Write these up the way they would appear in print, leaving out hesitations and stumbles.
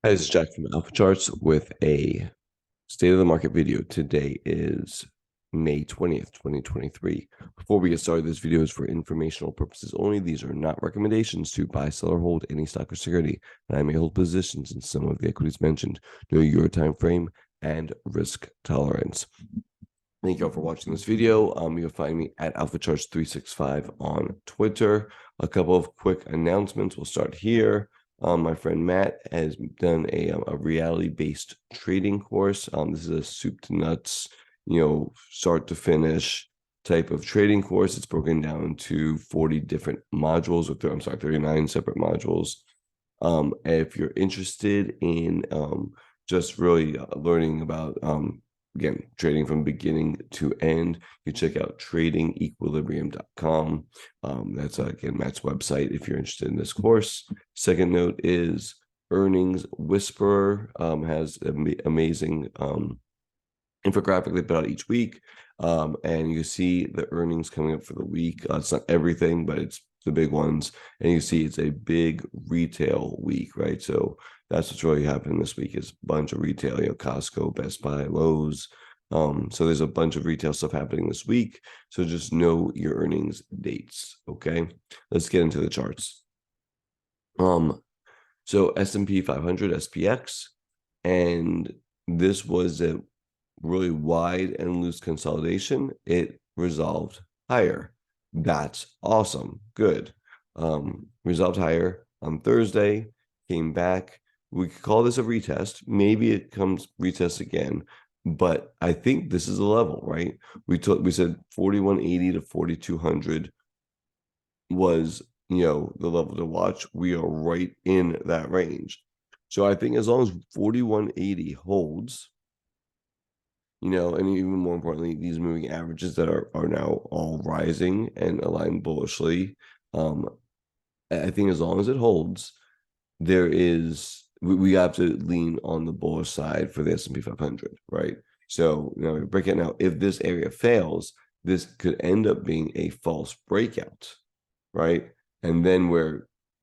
Hi, this is Jack from Alpha Charts with a state of the market video. Today is May 20th, 2023. Before we get started, this video is for informational purposes only. These are not recommendations to buy, sell, or hold any stock or security, and I may hold positions in some of the equities mentioned. Know your time frame and risk tolerance. Thank you all for watching this video. You'll find me at AlphaCharts365 on Twitter. A couple of quick announcements. We'll start here. My friend Matt has done a reality-based trading course. This is a soup to nuts, start to finish type of trading course. It's broken down into 40 different modules, or 39 separate modules. If you're interested in just really learning about again, trading from beginning to end, you check out tradingequilibrium.com. That's again Matt's website if you're interested in this course. Second note is Earnings Whisperer has an amazing infographic they put out each week, and you see the earnings coming up for the week. It's not everything, but it's the big ones, and you see it's a big retail week, right? So that's what's really happening this week is a bunch of retail, Costco, Best Buy, Lowe's. So there's a bunch of retail stuff happening this week. So just know your earnings dates. Okay, let's get into the charts. So S&P 500 SPX, and this was a really wide and loose consolidation. It resolved higher. That's awesome. Good. Resolved higher on Thursday, came back. We could call this a retest. Maybe it comes retest again, but I think this is a level, right? We said 4180 to 4200 was, the level to watch. We are right in that range. So I think as long as 4180 holds, and even more importantly, these moving averages that are now all rising and aligned bullishly, I think as long as it holds, we have to lean on the bullish side for the S&P 500, right? So we break it now. If this area fails, this could end up being a false breakout, right? And then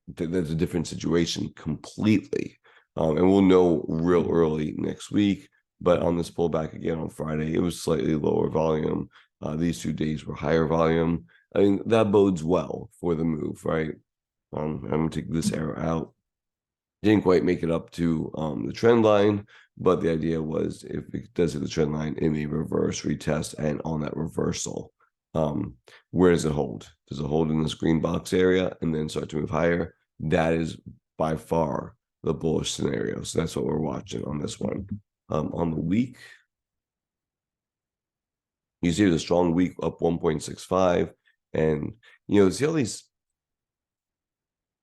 there's a different situation completely, and we'll know real early next week. But on this pullback again on Friday, it was slightly lower volume. These 2 days were higher volume. I mean, that bodes well for the move, right? I'm going to take this arrow out. Didn't quite make it up to the trend line, but the idea was if it does hit the trend line, it may reverse, retest, and on that reversal, where does it hold? Does it hold in this green box area and then start to move higher? That is by far the bullish scenario. So that's what we're watching on this one. On the week, you see the strong week up 1.65, and see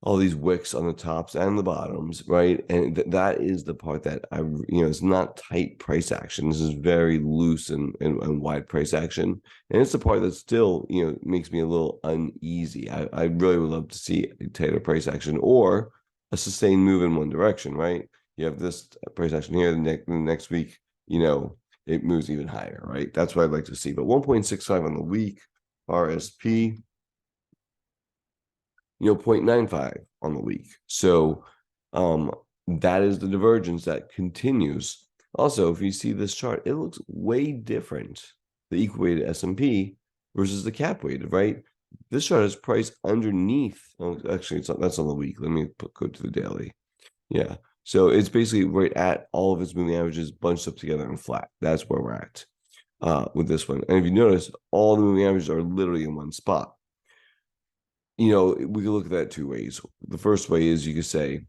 all these wicks on the tops and the bottoms, right? And that is the part that it's not tight price action. This is very loose and wide price action, and it's the part that still makes me a little uneasy. I really would love to see a tighter price action or a sustained move in one direction, right? You have this price action here, the next week, it moves even higher, right? That's what I'd like to see. But 1.65 on the week, RSP, 0.95 on the week. So that is the divergence that continues. Also, if you see this chart, it looks way different, the equal weighted S&P versus the cap weighted, right? This chart is priced underneath. Oh, actually, that's on the week. Let me go to the daily. Yeah. So it's basically right at all of its moving averages bunched up together and flat. That's where we're at with this one. And if you notice, all the moving averages are literally in one spot. We could look at that 2 ways. The first way is you could say,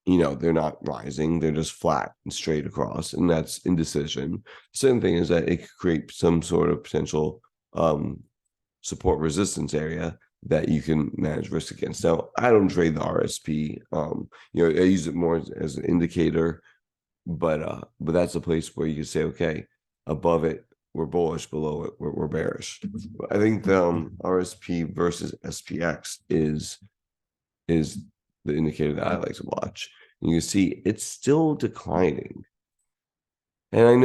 they're not rising, they're just flat and straight across, and that's indecision. The second thing is that it could create some sort of potential support resistance area that you can manage risk against. Now, I don't trade the RSP. I use it more as an indicator, but that's a place where you can say, okay, above it, we're bullish, below it, we're bearish. I think the RSP versus SPX is the indicator that I like to watch. And you can see it's still declining. And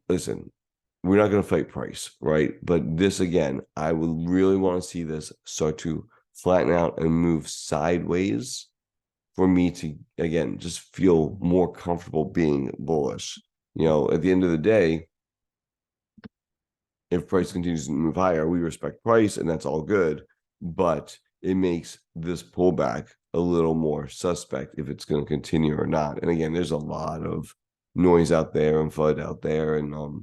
listen, we're not going to fight price, right? But this, again, I would really want to see this start to flatten out and move sideways for me to, again, just feel more comfortable being bullish. At the end of the day, if price continues to move higher, we respect price and that's all good. But it makes this pullback a little more suspect if it's going to continue or not. And again, there's a lot of noise out there and FUD out there, and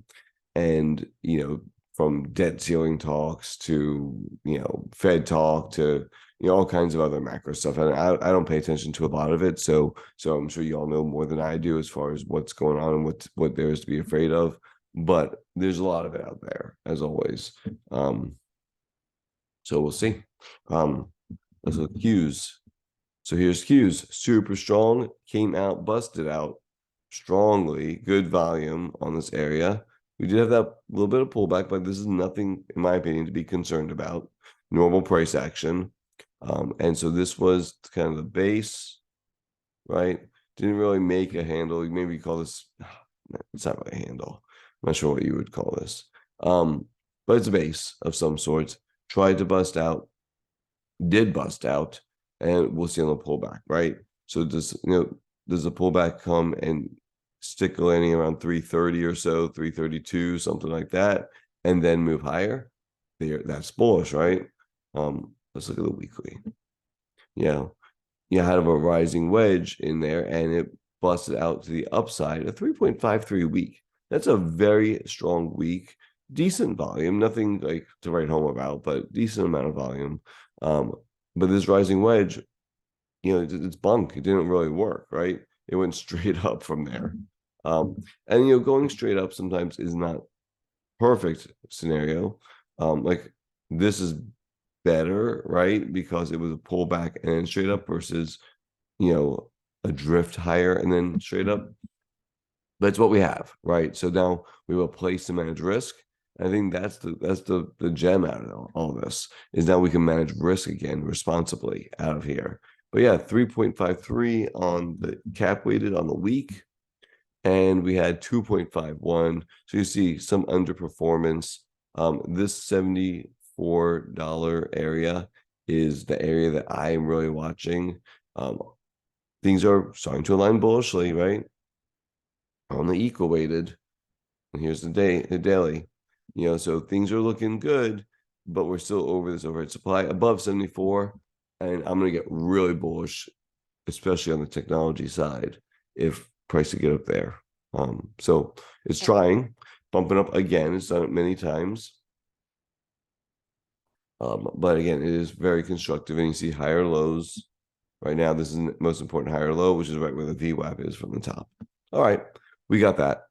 from debt ceiling talks to Fed talk to all kinds of other macro stuff. And I don't pay attention to a lot of it, so I'm sure you all know more than I do as far as what's going on and what there is to be afraid of. But there's a lot of it out there, as always. So we'll see. Let's look at Qs. So here's Qs, super strong, came out, busted out strongly, good volume on this area. We did have that little bit of pullback, but this is nothing, in my opinion, to be concerned about. Normal price action. And so this was kind of the base, right? Didn't really make a handle. Maybe you call this, it's not really a handle. I'm not sure what you would call this. But it's a base of some sorts. Tried to bust out, did bust out, and we'll see on the pullback, right? So does the pullback come and stick a landing around 330 or so, 332, something like that, and then move higher? That's bullish, right? Let's look at the weekly. You had a rising wedge in there, and it busted out to the upside, a 3.53 week. That's a very strong week. Decent volume, nothing like to write home about, but decent amount of volume. But this rising wedge, it's bunk. It didn't really work, right? It went straight up from there. And going straight up sometimes is not perfect scenario. Like this is better, right? Because it was a pullback and then straight up versus, a drift higher and then straight up. That's what we have, right? So now we have a place to manage risk. I think that's the gem out of all this, is now we can manage risk again responsibly out of here. But yeah, 3.53 on the cap weighted on the week, and we had 2.51. So you see some underperformance. This $74 area is the area that I am really watching. Things are starting to align bullishly, right? On the equal weighted, and here's the daily. So things are looking good, but we're still over this overhead supply above 74, and I'm going to get really bullish, especially on the technology side, if prices get up there. So it's trying, bumping up again. It's done it many times. But again, it is very constructive, and you see higher lows. Right now, this is the most important higher low, which is right where the VWAP is from the top. All right, we got that.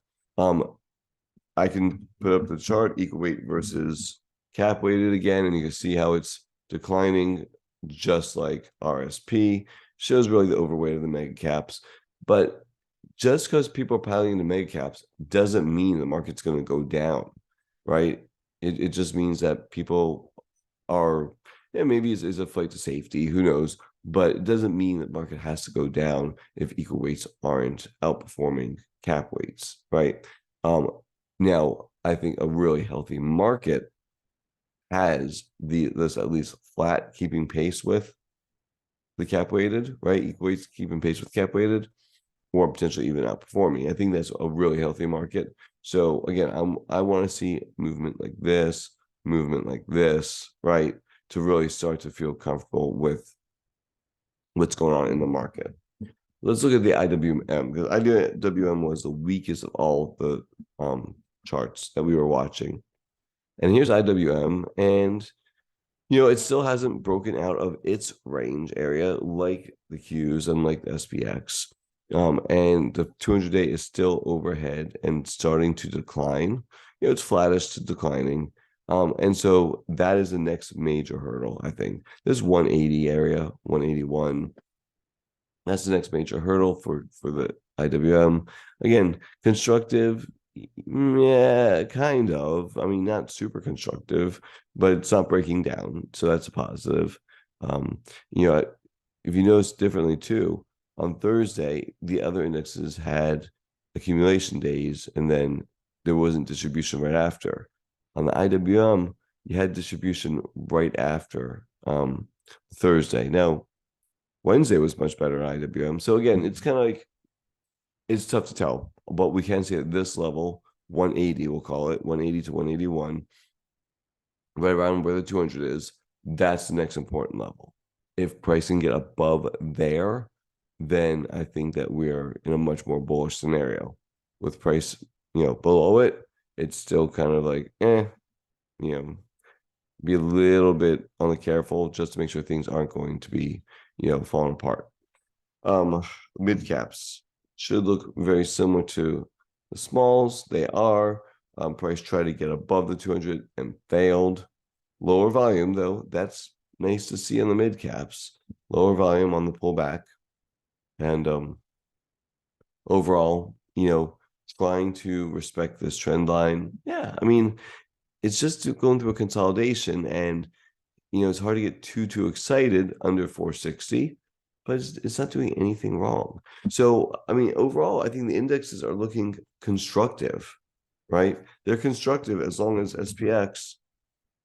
I can put up the chart, equal weight versus cap weighted again, and you can see how it's declining, just like RSP. Shows really the overweight of the mega caps. But just because people are piling into mega caps doesn't mean the market's going to go down, right? It just means that people are, maybe it's a flight to safety, who knows? But it doesn't mean that market has to go down if equal weights aren't outperforming cap weights, right? Now, I think a really healthy market has this at least flat, keeping pace with the cap weighted, right? Equal weights keeping pace with cap weighted, or potentially even outperforming. I think that's a really healthy market. So again, I want to see movement like this, right? To really start to feel comfortable with what's going on in the market. Let's look at the IWM, because IWM was the weakest of all the charts that we were watching. And here's IWM, and it still hasn't broken out of its range area like the Qs and like the SPX. And the 200-day is still overhead and starting to decline. It's flattish to declining. And so that is the next major hurdle, I think. This 180 area, 181. That's the next major hurdle for the IWM. Again, constructive, yeah, kind of. I mean, not super constructive, but it's not breaking down, so that's a positive. If you notice differently too, on Thursday, the other indexes had accumulation days, and then there wasn't distribution right after. On the IWM, you had distribution right after Thursday. Now, Wednesday was much better in IWM. So again, it's kind of like, it's tough to tell, but we can see at this level, 180, we'll call it 180 to 181, right around where the 200 is. That's the next important level. If pricing get above there, then I think that we're in a much more bullish scenario. With price, below it, it's still kind of like, be a little bit on the careful just to make sure things aren't going to be, falling apart. Mid caps should look very similar to the smalls. They are. Price tried to get above the 200 and failed. Lower volume, though. That's nice to see on the mid caps. Lower volume on the pullback. And overall, trying to respect this trend line. Yeah, I mean, it's just going through a consolidation, and it's hard to get too excited under 460, but it's not doing anything wrong. So, I mean, overall, I think the indexes are looking constructive, right? They're constructive as long as SPX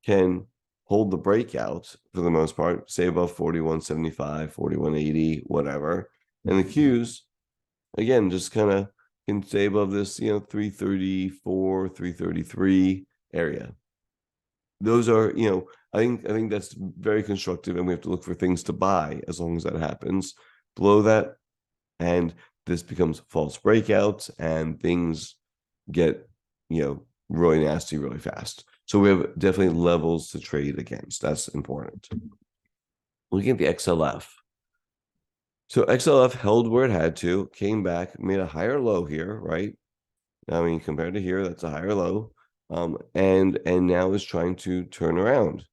can hold the breakout for the most part, say above 4175, 4180, whatever. And the Qs, again, just kind of can stay above this, 334, 333 area. Those are, I think that's very constructive, and we have to look for things to buy as long as that happens. Below that, and this becomes false breakouts, and things get, really nasty really fast. So we have definitely levels to trade against. That's important. Looking at the XLF. So XLF held where it had to, came back, made a higher low here, right? I mean, compared to here, that's a higher low. And now is trying to turn around.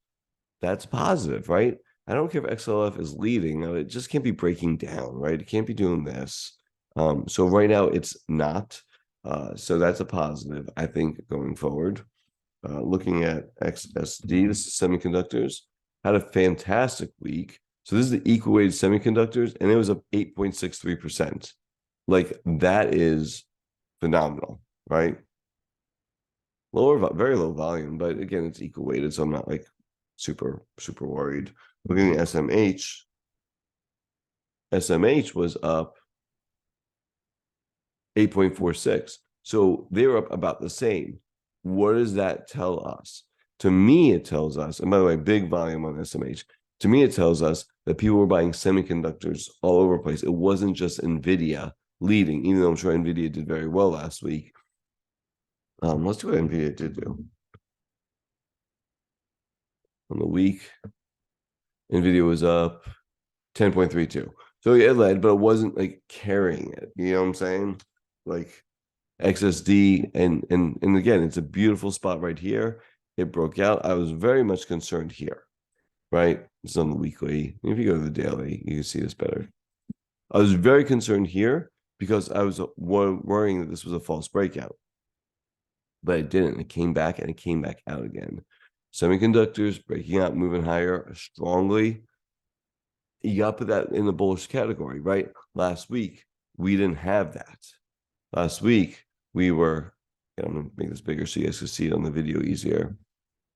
That's positive, right? I don't care if XLF is leading. It just can't be breaking down, right? It can't be doing this. So right now it's not. So that's a positive, I think, going forward. Looking at XSD, this is semiconductors, had a fantastic week. So this is the equal weighted semiconductors, and it was up 8.63%. Like, that is phenomenal, right? Very low volume, but again, it's equal weighted, so I'm not like super worried. Looking at SMH was up 8.46. So they were up about the same. What does that tell us? To me, it tells us, and by the way, big volume on SMH. To me, it tells us that people were buying semiconductors all over the place. It wasn't just NVIDIA leading, even though I'm sure NVIDIA did very well last week. Let's see what NVIDIA did do. On the week, NVIDIA was up 10.32. So it led, but it wasn't like carrying it. You know what I'm saying? Like XSD, and again, it's a beautiful spot right here. It broke out. I was very much concerned here, right? It's on the weekly. If you go to the daily, you can see this better. I was very concerned here because I was worrying that this was a false breakout, but it didn't. It came back, and it came back out again. Semiconductors breaking out, moving higher strongly. You got to put that in the bullish category, right? Last week, we didn't have that. Last week, we were, I'm going to make this bigger so you guys can see it on the video easier.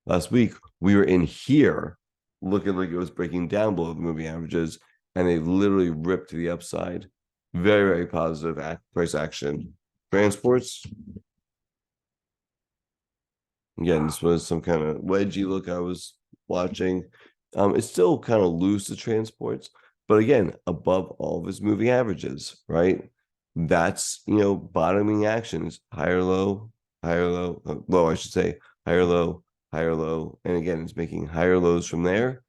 Last week, we were in here looking like it was breaking down below the moving averages, and they literally ripped to the upside. Very, very positive price action. Transports. Again, this was some kind of wedgy look I was watching. It's still kind of loose, the transports, but again, above all of its moving averages, right? That's, bottoming actions, higher low, low, I should say, higher low, and again, it's making higher lows from there.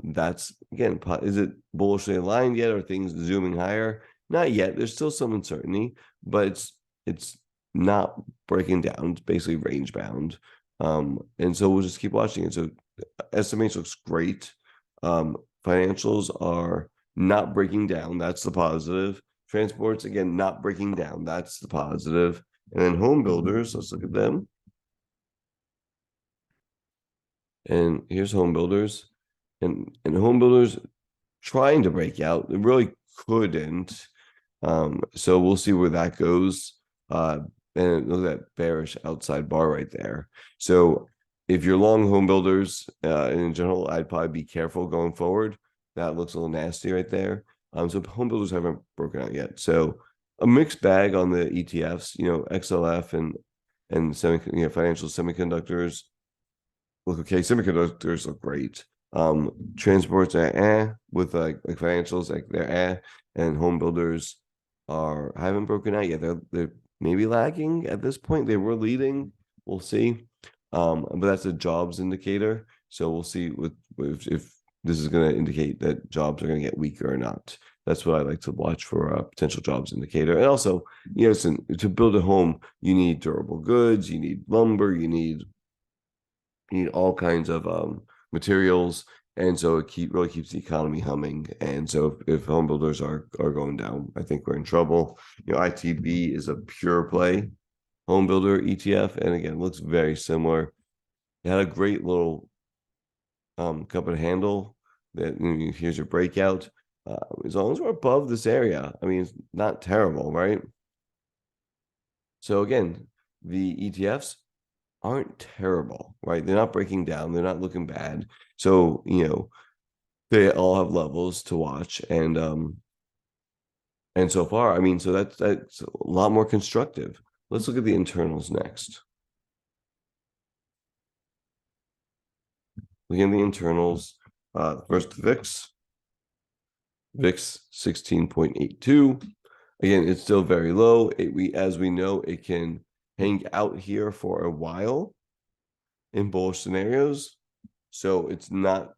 That's, again, is it bullishly aligned yet? Are things zooming higher? Not yet. There's still some uncertainty, but it's not breaking down. It's basically range bound. And so we'll just keep watching it. So SMH looks great. Financials are not breaking down. That's the positive. Transports, again, not breaking down. That's the positive. And then home builders, let's look at them. And here's home builders. And home builders trying to break out. It really couldn't. So we'll see where that goes. And look at that bearish outside bar right there. So if you're long home builders in general, I'd probably be careful going forward. That looks a little nasty right there. So home builders haven't broken out yet. So a mixed bag on the ETFs. XLF and financial semiconductors look okay. Semiconductors look great. Transports are with like financials, like they're and home builders haven't broken out yet. They're maybe lagging at this point. They were leading. We'll see. But that's a jobs indicator. So we'll see if this is going to indicate that jobs are going to get weaker or not. That's what I like to watch for a potential jobs indicator. And also, to build a home, you need durable goods, you need lumber, you need all kinds of materials, and so it really keeps the economy humming. And so if home builders are going down, I think we're in trouble. ITB is a pure play home builder ETF, and again, looks very similar. It had a great little cup and handle that here's your breakout. As long as we're above this area, I mean, it's not terrible, right? So again, the ETFs aren't terrible, right? They're not breaking down. They're not looking bad. So, they all have levels to watch. And so far, I mean, so that's a lot more constructive. Let's look at the internals next. Looking at the internals, first VIX. VIX 16.82. Again, it's still very low. As we know, it can hang out here for a while in bullish scenarios. So it's not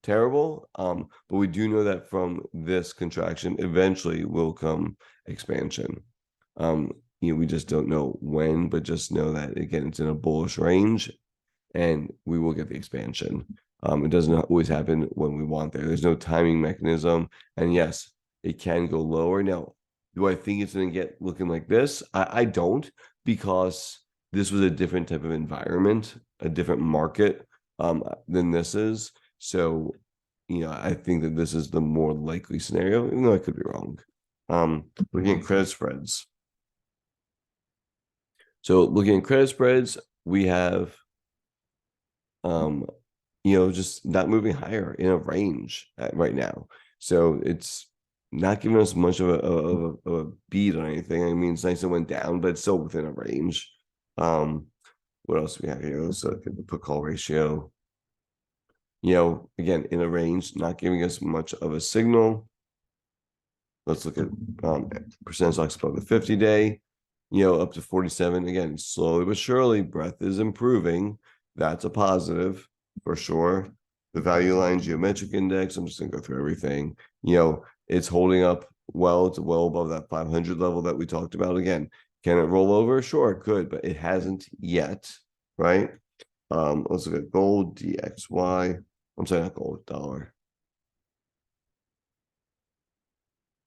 terrible. But we do know that from this contraction, eventually will come expansion. We just don't know when, but just know that, again, it's in a bullish range and we will get the expansion. It doesn't always happen when we want there. There's no timing mechanism. And yes, it can go lower. Now, do I think it's going to get looking like this? I don't, because this was a different type of environment, a different market than this is. So, I think that this is the more likely scenario, even though I could be wrong. Looking at credit spreads. So looking at credit spreads, we have just not moving higher in a range right now. So it's not giving us much of a beat on anything. I mean, it's nice it went down, but it's still within a range. What else do we have here? Let's look at the put call ratio. Again, in a range, not giving us much of a signal. Let's look at percent stocks above the 50-day, up to 47. Again, slowly but surely, breadth is improving. That's a positive for sure. The value line geometric index, I'm just going to go through everything. It's holding up well. It's well above that 500 level that we talked about. Again, can it roll over? Sure, it could, but it hasn't yet, right? Let's look at gold, DXY. I'm sorry, not gold, dollar.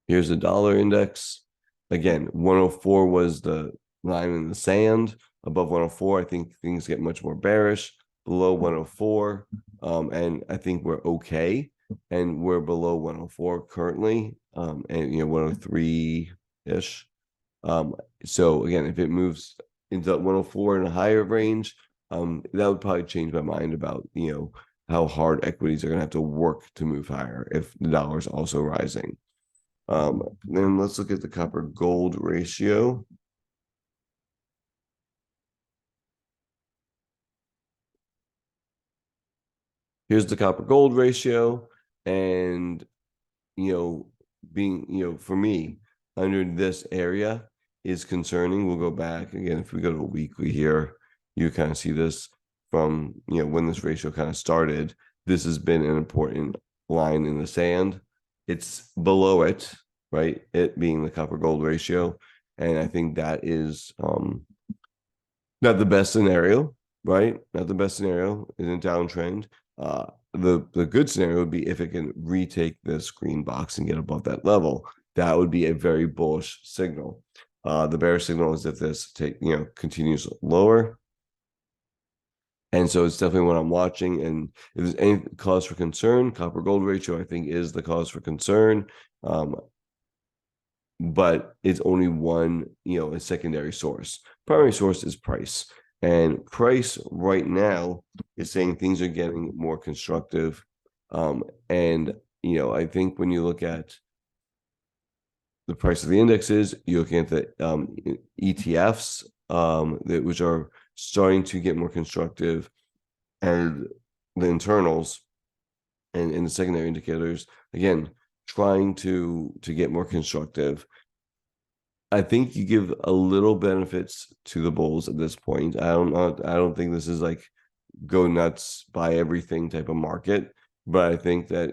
Here's the dollar index. Again, 104 was the line in the sand. Above 104, I think things get much more bearish. Below 104, and I think we're okay. And we're below 104 currently, and 103-ish. So again, if it moves into 104 in a higher range, that would probably change my mind about how hard equities are going to have to work to move higher if the dollar is also rising. Then let's look at the copper gold ratio. Here's the copper gold ratio, and being for me, under this area is concerning. We'll go back again. If we go to a weekly here, you kind of see this from when this ratio kind of started. This has been an important line in the sand. It's below it, right? It being the copper gold ratio, and I think that is not the best scenario, right? Not the best scenario in a downtrend. The good scenario would be if it can retake this green box and get above that level. That would be a very bullish signal. The bearish signal is if this continues lower. And so it's definitely what I'm watching. And if there's any cause for concern, copper gold ratio, I think, is the cause for concern. But it's only one, a secondary source. Primary source is price. And price right now is saying things are getting more constructive. And, I think when you look at the price of the indexes, you're looking at the ETFs, which are starting to get more constructive, and the internals and in the secondary indicators, again, trying to get more constructive. I think you give a little benefits to the bulls at this point. I don't think this is like go nuts, buy everything type of market, but I think that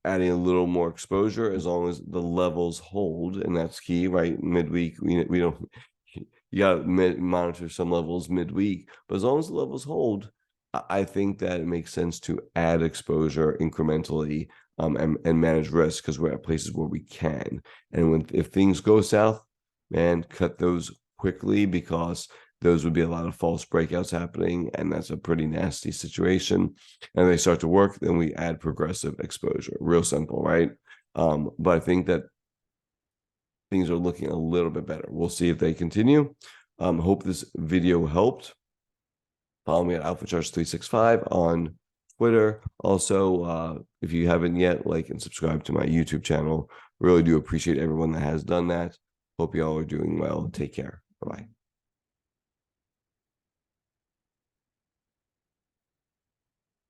adding a little more exposure as long as the levels hold, and that's key, right? Midweek, we don't you got to monitor some levels midweek, but as long as the levels hold, I think that it makes sense to add exposure incrementally, and manage risk because we're at places where we can. And if things go south, man, cut those quickly because those would be a lot of false breakouts happening, and that's a pretty nasty situation. And they start to work, then we add progressive exposure. Real simple, right? But I think that things are looking a little bit better. We'll see if they continue. Hope this video helped. Follow me at AlphaCharts365 on Twitter. Also, if you haven't yet, like and subscribe to my YouTube channel. Really do appreciate everyone that has done that. Hope you all are doing well. Take care.